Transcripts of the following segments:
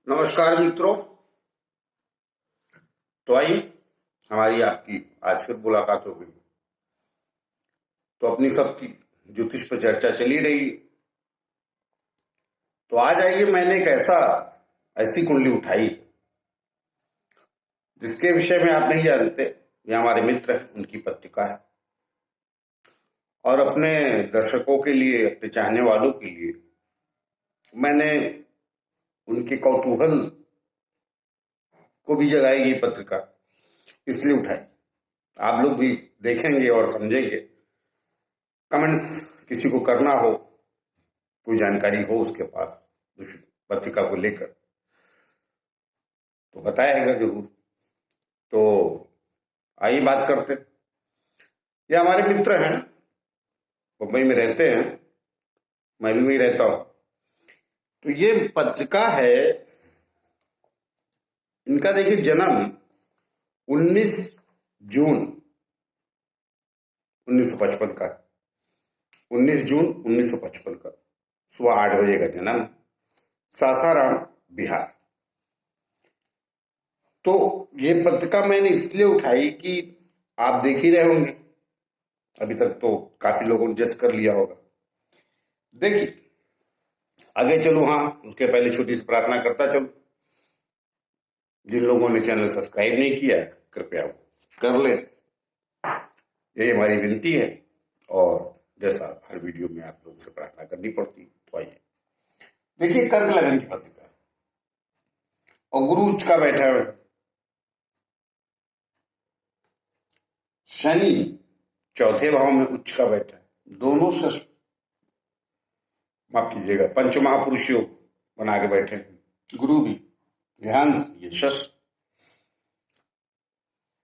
नमस्कार मित्रों। तो आइए हमारी आपकी आज फिर मुलाकात हो गई। तो अपनी सबकी ज्योतिष पर चर्चा चली रही। तो आज आइए, मैंने एक ऐसी कुंडली उठाई जिसके विषय में आप नहीं जानते। ये हमारे मित्र हैं, उनकी पत्रिका है। और अपने दर्शकों के लिए, अपने चाहने वालों के लिए मैंने उनके कौतूहल को भी जगाई ये पत्रिका, इसलिए उठाई। आप लोग भी देखेंगे और समझेंगे। कमेंट्स किसी को करना हो, कोई जानकारी हो उसके पास उस पत्रिका को लेकर, तो बताएगा जरूर। तो आइए बात करते। ये हमारे मित्र हैं, मुंबई में रहते हैं, मैं भी वहीं रहता हूं। तो ये पत्रिका है इनका, देखिए, जन्म 19 जून 1955 का। 19 जून 1955 का सुबह 8 बजे का जन्म, सासाराम, बिहार। तो ये पत्रिका मैंने इसलिए उठाई कि आप देख ही रहे होंगे, अभी तक तो काफी लोगों ने जज कर लिया होगा। देखिए, आगे चलो। हाँ, उसके पहले छोटी सी प्रार्थना करता चलो। जिन लोगों ने चैनल सब्सक्राइब नहीं किया है, कृपया कर लें, यही हमारी विनती है। और जैसा हर वीडियो में आप लोगों से प्रार्थना करनी पड़ती। तो आइए देखिए, कर्क लगन की पत्रिका और गुरु उच्च का बैठा है। शनि चौथे भाव में उच्च का बैठा है। दोनों माफ कीजिएगा, पंच महापुरुष योग बना के बैठे हैं। गुरु भी ध्यान, ये शश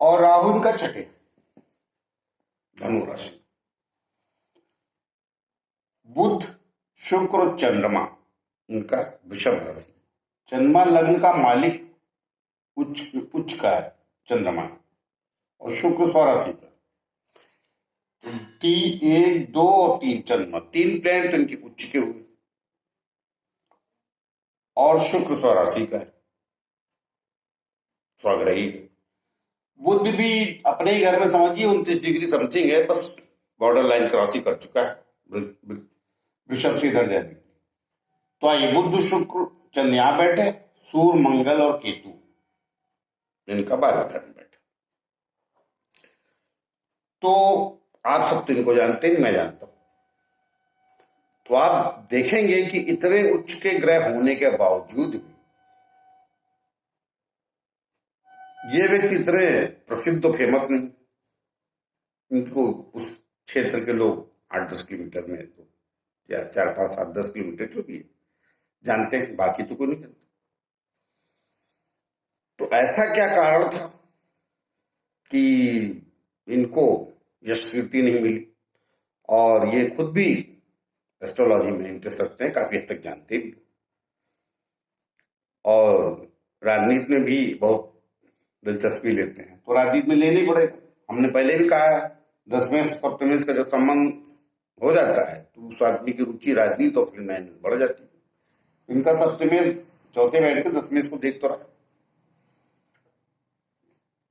और राहु इनका छठे, धनु राशि। बुध शुक्र चंद्रमा इनका वृषभ राशि। चंद्रमा लग्न का मालिक उच्च का है चंद्रमा, और शुक्र स्वराशि का। एक, दो और तीन चंद्रमा, तीन प्लैनेट इनके उच्च के हुए, और शुक्र स्वराशि का है, स्वग्रही। बुध भी अपने ही घर में समझिए 29 डिग्री समथिंग है, बस बॉर्डर लाइन क्रॉस ही कर चुका है वृषभ से इधर जाने। तो आइए, बुध शुक्र चंद्र यहां बैठे, सूर्य मंगल और केतु इनका 12वें घर में बैठे। तो आप सब तो इनको जानते हैं, मैं जानता हूं। तो आप देखेंगे कि इतने उच्च के ग्रह होने के बावजूद भी ये व्यक्ति इतने प्रसिद्ध और फेमस नहीं। इनको उस क्षेत्र के लोग 8-10 किलोमीटर में, तो या 4-5, 7-10 किलोमीटर जो भी है, जानते हैं, बाकी तो कोई नहीं जानता। तो ऐसा क्या कारण था कि इनको यश कीर्ति नहीं मिली? और ये खुद भी एस्ट्रोलॉजी में इंटरेस्ट रखते हैं, काफी हद तक जानते भी, और राजनीति में भी बहुत दिलचस्पी लेते हैं। तो राजनीति में लेने पड़ेगा। हमने पहले भी कहा है, 10वें सप्तमेश का जब संबंध हो जाता है तो उस आदमी की रुचि राजनीति और फिल्म में बढ़ जाती है। इनका सप्तमेश चौथे बैठ के 10वें को देख तो रहा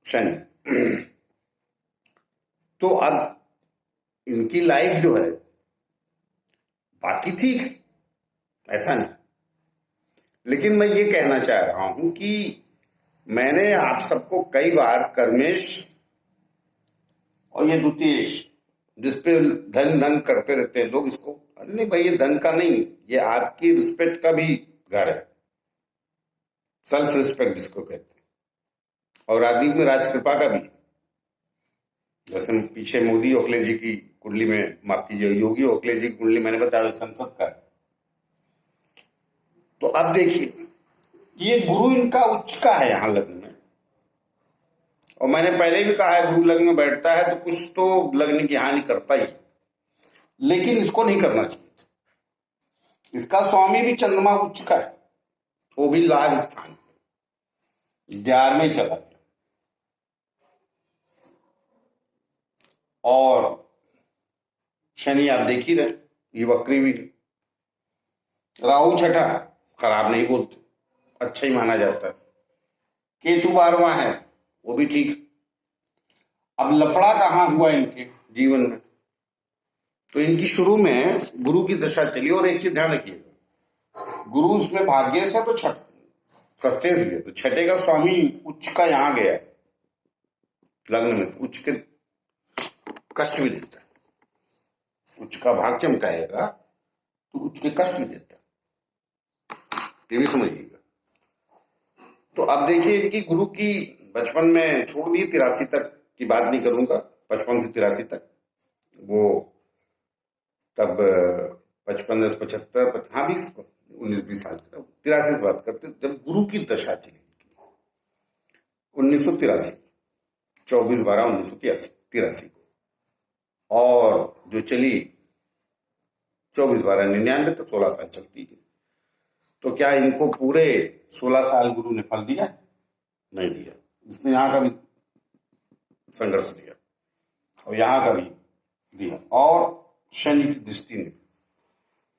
शनि। तो अब इनकी लाइफ जो है बाकी ठीक, ऐसा नहीं, लेकिन मैं ये कहना चाह रहा हूं कि मैंने आप सबको कई बार कर्मेश और ये द्वितीयेश, जिसपे धन धन करते रहते हैं लोग, इसको नहीं भाई, ये धन का नहीं, ये आपकी रिस्पेक्ट का भी घर है, सेल्फ रिस्पेक्ट जिसको कहते हैं, और राजनीति में राजकृपा का भी। जैसे पीछे मोदी ओखले जी की कुंडली में, माफ कीजिए, योगी ओखले जी की कुंडली मैंने बताया संसद का है। तो अब देखिए, ये गुरु इनका उच्च का है यहां लग्न में, और मैंने पहले भी कहा है, गुरु लग्न में बैठता है तो कुछ तो लग्न की हानि करता ही, लेकिन इसको नहीं करना चाहिए। इसका स्वामी भी चंद्रमा उच्च का है, वो भी लाभ स्थान 11वें चला गया, और शनि आप देख ही रहे, ये वक्री भी। राहु छठा, खराब नहीं बोलते, अच्छा ही माना जाता है। केतु 12वां है, वो भी ठीक। अब लफड़ा कहाँ हुआ इनके जीवन में, तो इनकी शुरू में गुरु की दशा चली। और एक चीज ध्यान रखिएगा, गुरु उसमें भाग्य से तो छठ सस्ते से गए, तो छठे का स्वामी उच्च का यहां गया है लग्न में, तो उच्च के कष्ट भी देता है। उच्च का भाग चमकाएगा तो उच्च के कष्ट भी देता है, ये भी समझिएगा। तो अब देखिए इनकी गुरु की बचपन में छोड़ दी, 83 तक की बात नहीं करूंगा, 55 से 83 तक वो तब 55 75, हाँ 19 20 साल 83 से बात करते जब गुरु की दशा चली 1983, 24/12/1983 को, और जो चली 24/12/99 तक 16 साल चलती है। तो क्या इनको पूरे 16 साल गुरु ने फल दिया? नहीं दिया। इसने यहाँ का भी संघर्ष दिया और यहाँ का भी दिया, और शनि की दृष्टि ने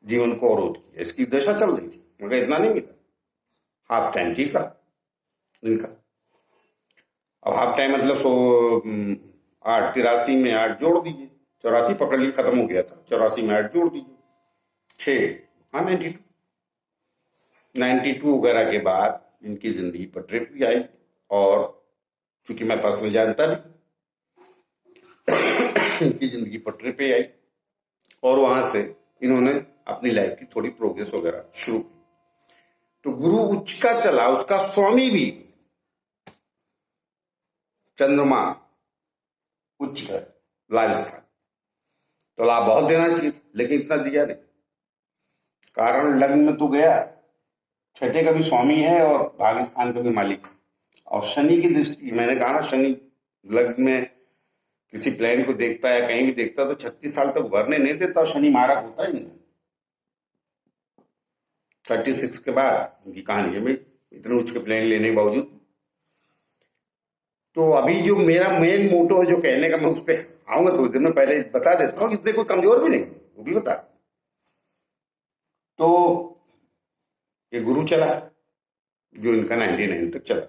जीवन को अवरोध किया। इसकी दशा चल रही थी मगर इतना नहीं मिला, हाफ टाइम ठीक रहा इनका। अब हाफ टाइम मतलब 83 में 8 जोड़ दीजिए, 84 पकड़ ली, खत्म हो गया था, 84 में 8 जोड़ दीजिए 6, हाँ 92 वगैरह के बाद इनकी जिंदगी पर ट्रिप भी आई। और चूंकि मैं पर्सनल जानता भी, इनकी जिंदगी पर ट्रिप ही आई और वहां से इन्होंने अपनी लाइफ की थोड़ी प्रोग्रेस वगैरह शुरू की। तो गुरु उच्च का चला, उसका स्वामी भी चंद्रमा उच्च है लाभ स्थान, तो लाभ बहुत देना चाहिए था, लेकिन इतना दिया नहीं। कारण लग्न में तो गया, छठे का भी स्वामी है और भाग्य स्थान का भी मालिक है, और शनि की दृष्टि, मैंने कहा ना शनि लग्न में किसी प्लेन को देखता है, कहीं भी देखता तो 36 साल तक उभरने नहीं देता, और शनि मारक होता ही नहीं। 36 के बाद उनकी कहानी है भाई, इतने उच्च के प्लेन लेने के बावजूद। तो अभी जो मेरा मेन मोटो है जो कहने का, मैं उस पर आऊंगा थोड़ी देर में, पहले बता देता हूँ, इतने कोई कमजोर भी नहीं, वो भी बता। तो ये गुरु चला जो इनका 99 तक चला।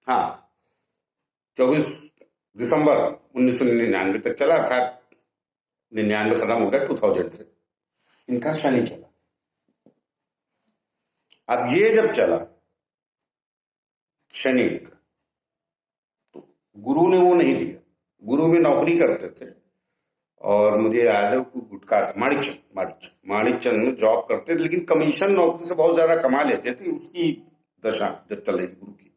हाँ 24 दिसंबर 1999 तक चला, अर्थात 99 खत्म हो गया 2000 से इनका शनि चला। अब ये जब चला शनि का, तो गुरु ने वो नहीं दिया। गुरु में नौकरी करते थे और मुझे याद है गुटका माणिकचंद में जॉब करते थे, लेकिन कमीशन नौकरी से बहुत ज्यादा कमा लेते थे, उसकी दशा जब चल रही थी गुरु की।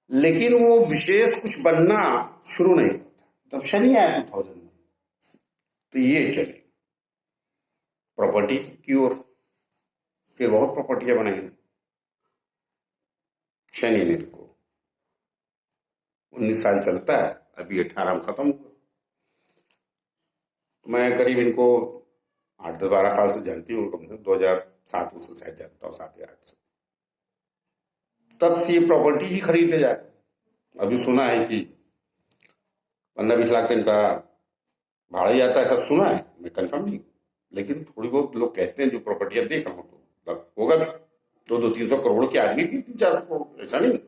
लेकिन वो विशेष कुछ बनना शुरू नहीं हुआ तब शनि आया 2000 में, तो ये चले प्रॉपर्टी की ओर, फिर बहुत प्रॉपर्टियां बनाई शनि ने को। 19 साल चलता है, अभी 18 में खत्म हुआ। मैं करीब इनको 8-10-12 साल से जानती हूँ, कम से 2007 से शायद जानता हूँ, 7 या 8 से। तब से ये प्रॉपर्टी ही खरीदते जाए। अभी सुना है कि 15-20 लाख तक का भाड़ा ही आता है, ऐसा सुना है, मैं कंफर्म नहीं, लेकिन थोड़ी बहुत लोग कहते हैं जो प्रॉपर्टियां देख रहा हूँ, तो होगा भी 200-300 करोड़ के आदमी भी 300-400 करोड़, ऐसा नहीं।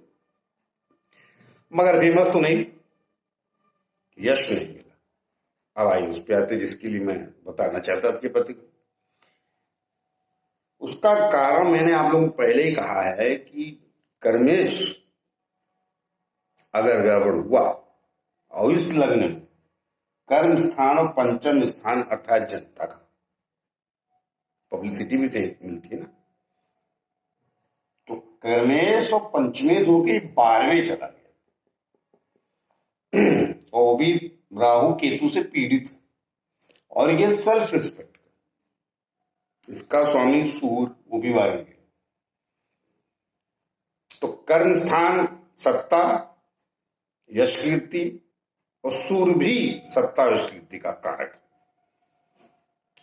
मगर फेमस तो नहीं, यश नहीं मिला। अब आई उस पर आते जिसके लिए मैं बताना चाहता था पति को। उसका कारण मैंने आप लोगों को पहले ही कहा है कि कर्मेश अगर गड़बड़ हुआ और इस लग्न में कर्म स्थान और पंचम स्थान अर्थात जनता का पब्लिसिटी भी मिलती है ना, तो कर्मेश और पंचमेश होके 12वें चला गया और वो भी राहु केतु से पीड़ित है, और ये सेल्फ रिस्पेक्ट, इसका स्वामी सूर्य वो भी 12वें। तो कर्म स्थान सत्ता यश कीर्ति, और सूर्य भी सत्ता यश कीर्ति का कारक है।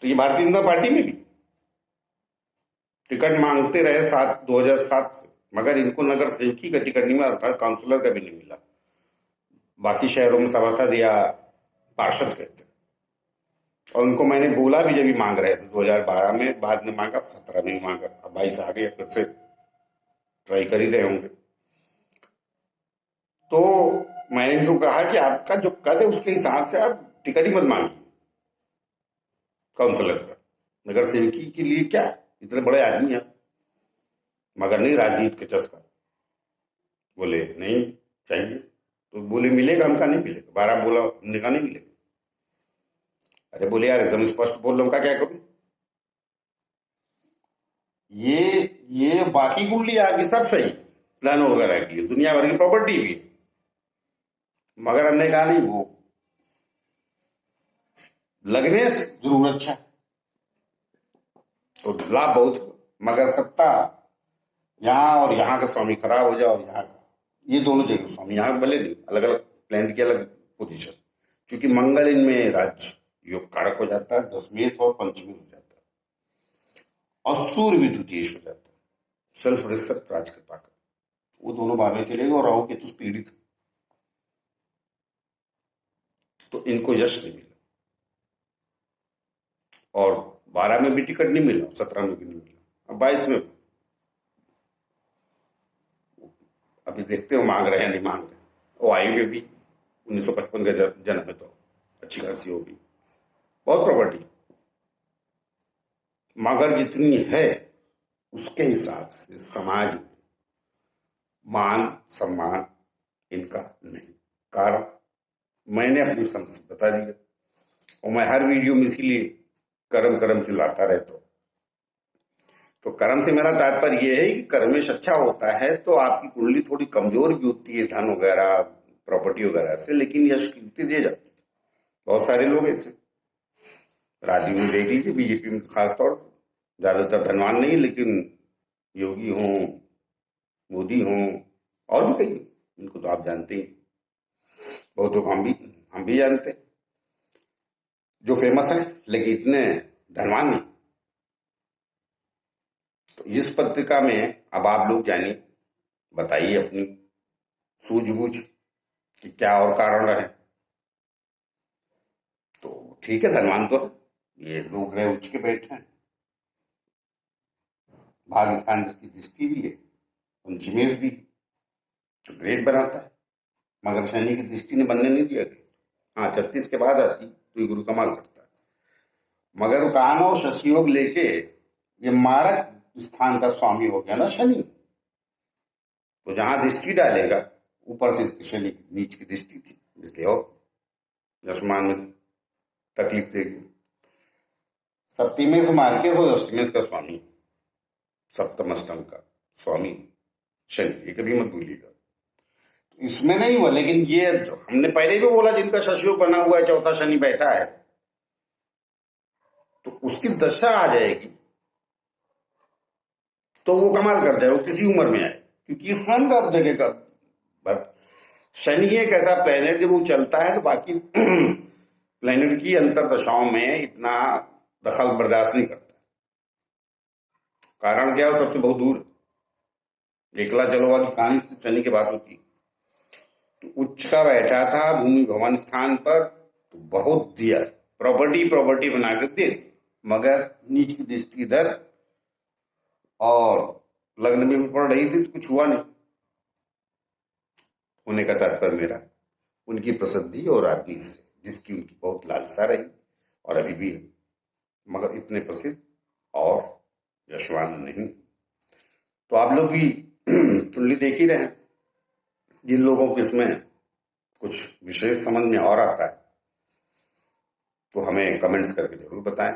तो ये भारतीय जनता पार्टी में भी टिकट मांगते रहे 2007 से, मगर इनको नगर सेवकी का टिकट नहीं मिला, अर्थात काउंसलर का भी नहीं मिला। बाकी शहरों में सभासद या पार्षद कहते, और उनको मैंने बोला भी, जब भी मांग रहे थे 2012 में, बाद में मांगा, 17 में मांगा, अब 22 आ गए, फिर से ट्राई कर ही रहे होंगे। तो मैंने इनको कहा कि आपका जो कद है उसके हिसाब से आप टिकट ही मत मांगिए काउंसलर का। नगर सेवकी के लिए क्या, इतने बड़े आदमी हैं, मगर नहीं राजनीति के चस्का। बोले नहीं चाहिए, तो बोले मिलेगा, हमका नहीं मिलेगा। 12 बोला, हमने कहा नहीं मिलेगा। अरे बोले यार एकदम स्पष्ट बोल रहा हूँ, का क्या करूं। ये बाकी कुंडली आपकी सब सही, प्लान वगैरह की दुनिया भर की प्रॉपर्टी भी है, मगर हमने कहा नहीं, वो लगने से जरूर अच्छा तो लाभ बहुत हो, मगर सत्ता यहाँ और यहाँ का स्वामी खराब हो जाए, और यहाँ का, ये दोनों जगह स्वामी, यहाँ भले नहीं, अलग अलग प्लैनेट की अलग पोजीशन, क्योंकि मंगल इनमें राज्य योग कारक हो जाता है, दशमेश और पंचमेश हो जाता है, और सूर्य भी द्वितीयेश हो जाता है, सेल्फ रिस्पेक्ट, राज कृपा का, वो दोनों भावे चलेगा, और राहु केतु पीड़ित, तो इनको यश नहीं मिला, और 12 में भी टिकट नहीं मिला, 17 में भी नहीं मिला, अब 22 में अभी देखते हो मांग रहे हैं नहीं मांग रहे। वो आयु में भी 1955 का जन्म है, तो अच्छी खासी होगी, बहुत प्रॉपर्टी, मगर जितनी है उसके हिसाब से समाज में मान सम्मान इनका नहीं। कारण मैंने अपनी समझ से बता दिया, और मैं हर वीडियो में इसीलिए कर्म कर्म चिल्लाता रहता हूं। तो कर्म से मेरा तात्पर्य यह है कि कर्मेश अच्छा होता है तो आपकी कुंडली थोड़ी कमजोर भी होती है धन वगैरह प्रॉपर्टी वगैरह से, लेकिन यश कीर्ति दे जाती है। बहुत सारे लोग ऐसे राजनीति में देख लीजिए, बीजेपी में खासतौर पर ज्यादातर धनवान नहीं, लेकिन योगी हों, मोदी हों, और भी कई, इनको तो आप जानते ही, बहुत लोग हम भी जानते हैं जो फेमस है, लेकिन इतने धनवान नहीं। तो इस पत्रिका में अब आप लोग जानिए, बताइए अपनी सूझबूझ कि क्या और कारण रहे। तो ठीक है, धनवान तो ये लोग रहे उच्च के बैठे हैं, भाग स्थान जिसकी दृष्टि भी है, पंचमेश भी तो ग्रेट बनाता है, मगर शनि की दृष्टि ने बनने नहीं दिया ग्रेट। हाँ 36 के बाद आती तो ये गुरु कमाल करता है, मगर कान और शशि योग लेके ये मारक स्थान का स्वामी हो गया ना शनि, तो जहां दृष्टि डालेगा, ऊपर से इसकी शनि नीच की दृष्टि थी, इसलिए और यशमान में तकलीफ देगी। सप्तमेश मार के वो अष्टमेश का स्वामी, सप्तम अष्टम का स्वामी शनि, ये कभी मत भूलिएगा। तो इसमें नहीं हुआ, लेकिन ये जो हमने पहले भी बोला, जिनका शशियोग बना हुआ है, चौथा शनि बैठा है, तो उसकी दशा आ जाएगी तो वो कमाल कर जाए, वो किसी उम्र में आए, क्योंकि स्वयं का जगह का शनि एक ऐसा प्लेनेट जब वो चलता है तो बाकी प्लेनेट की अंतरदशाओं में इतना दखल बर्दाश्त नहीं करता। कारण क्या है, सबसे बहुत दूर, एकला चलो वाली कहानी शनि के पास होती, तो उच्च का बैठा था भूमि भवन स्थान पर, तो बहुत दिया, प्रॉपर्टी प्रॉपर्टी बना कर दे दी, मगर नीच की दृष्टि इधर, और लग्न में पड़ रही थी तो कुछ हुआ नहीं। होने का तात्पर्य मेरा उनकी प्रसिद्धि और राजनीति से, जिसकी उनकी बहुत लालसा रही और अभी भी है, मगर इतने प्रसिद्ध और यशवान नहीं। तो आप लोग भी कुंडली देख ही रहे हैं, जिन लोगों को इसमें कुछ विशेष समझ में और आता है तो हमें कमेंट्स करके जरूर बताएं।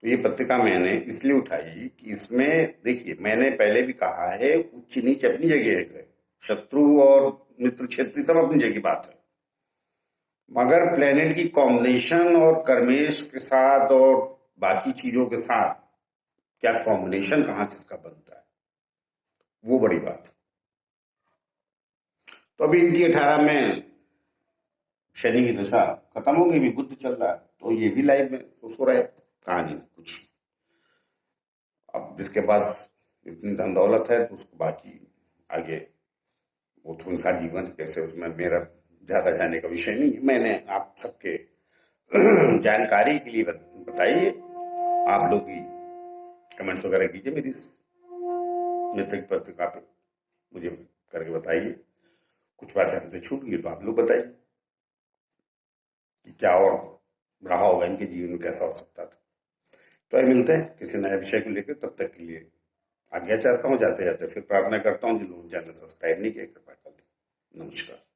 तो ये पत्रिका मैंने इसलिए उठाई कि इसमें देखिए, मैंने पहले भी कहा है, उच्च नीच अपनी जगह है, शत्रु और मित्र क्षेत्र सब अपनी जगह बात है, मगर प्लेनेट की कॉम्बिनेशन और कर्मेश के साथ और बाकी चीजों के साथ क्या कॉम्बिनेशन कहाँ किसका बनता है, वो बड़ी बात। तो अभी इनकी 18 में शनि की दशा खत्म हो गई, भी बुद्ध चल रहा है, तो ये भी लाइफ में सो रहे, कहानी कुछ। अब जिसके पास इतनी धन दौलत है तो उसको बाकी आगे वो तो उनका जीवन कैसे, उसमें मेरा ज्यादा जाने का विषय नहीं। मैंने आप सबके जानकारी के लिए बताइए। आप लोग भी कमेंट्स वगैरह कीजिए, मेरी इस मित्र पत्रिका पे मुझे करके बताइए। कुछ बातें हमसे छूट गई तो आप लोग बताइए कि क्या और रहा होगा इनके जीवन में, कैसा हो सकता था। तो आइए मिलते हैं किसी नए विषय को लेकर, तब तक के लिए आज्ञा चाहता हूँ। जाते जाते फिर प्रार्थना करता हूँ, जिन लोगों ने चैनल सब्सक्राइब नहीं किया कृपया कर लें। नमस्कार।